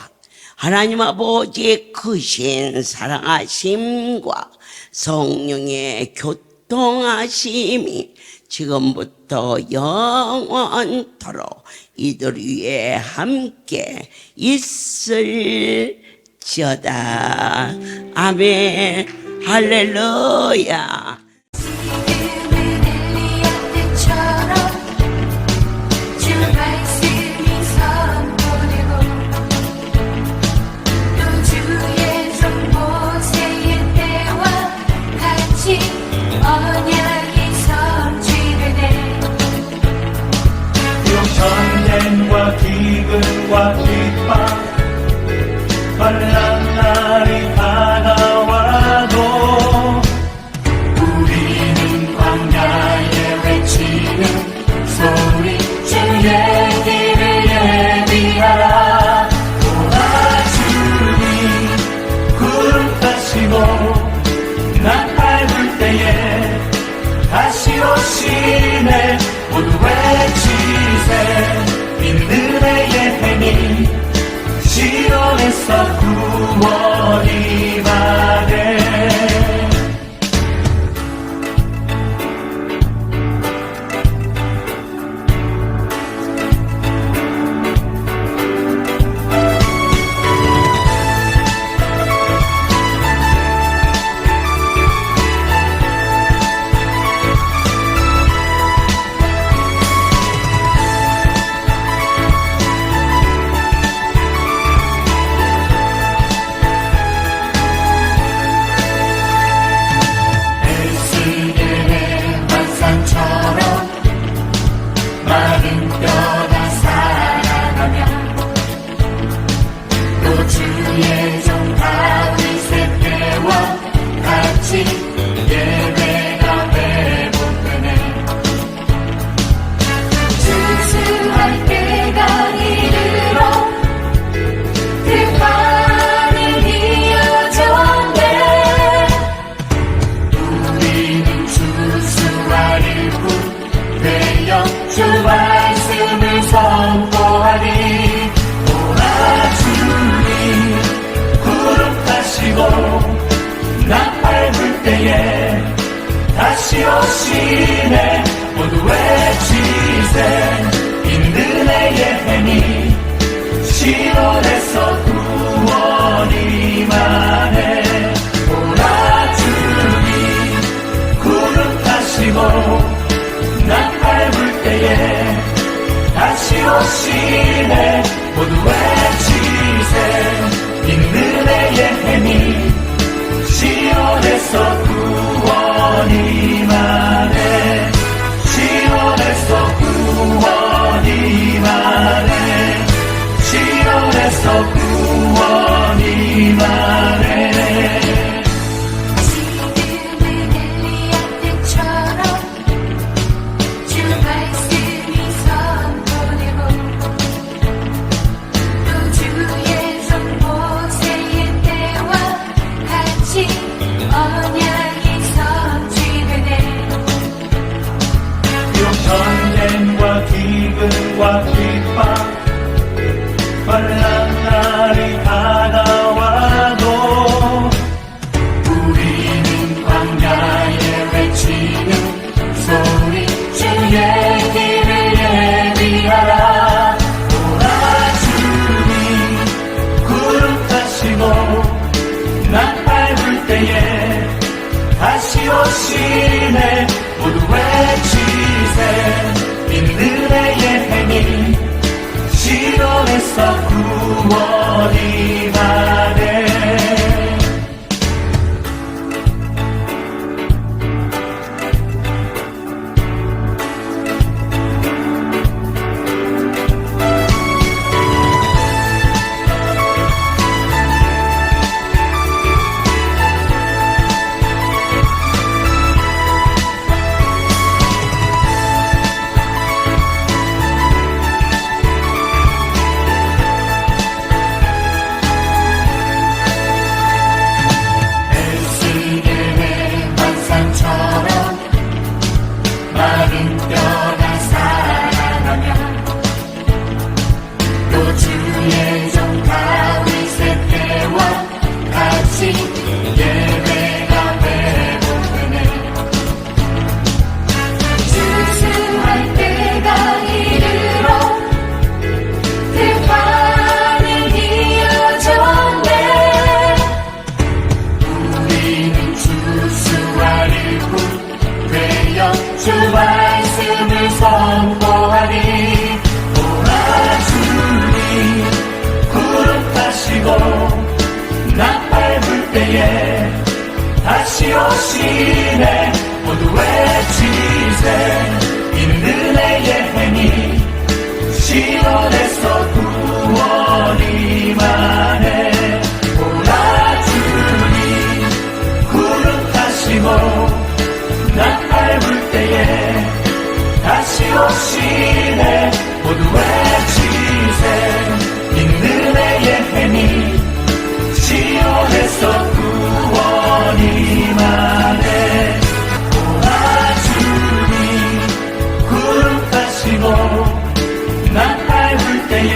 [SPEAKER 2] 하나님 아버지의 크신 사랑하심과 성령의 교통하심이 지금부터 영원토록 이들 위에 함께 있을지어다. 아멘. 할렐루야.
[SPEAKER 5] 전쟁과 기근과 핍박 환난 날이 다가와도 나 밟을 때에 다시 오시네. 모두 외치세. 인근의 예행이 시온에서 구원이 만해. 오라 주님 구름 타시고 나 밟을 때에 다시 오시네. 모두 외치세. 인근의 예행이 시온에서 구원이 만해. 시온에서 구원이 만해. 시온에서 구원이 만해.
[SPEAKER 6] 지금은 엘리야 때처럼 주 말씀이 선포되고 또 주의 손 모세의 때와 같이 언약이 성취되네.
[SPEAKER 5] 전쟁과 기근과 핍박 환난 날이 다가와도
[SPEAKER 6] 우리는 광야에 외치는 소리 주의 길을 예비하라.
[SPEAKER 5] 오라 주님 구름 타시고 나 밟을 때에 다시 오시네. 모두 외치세. 인들의 예행이 시온에서 구원이 만해.
[SPEAKER 6] 에스겔의 환상처럼 마른 뼈가 살아나며 또 주의 종 다윗의 때와 같이 예배가 회복되네. 주수할 때가 이르러 대판이 이어졌네. 우리는 주수할 뿐 되어 주 말씀을 선포하리.
[SPEAKER 5] 오라 주님 구름 타시고 나 밟을 때에 다시 오시네. 모두 외치세. 인근의 예행이 시온에서 구원이 만해. 오라 주님 구름 타시고 나 밟을 때에 다시 오시네. 모두 외치세. 인근의 예행이 시온에서 구원이 만해. 오라 주님 구름 타시고 나 밟을 때에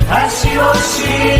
[SPEAKER 5] 다시 오시네.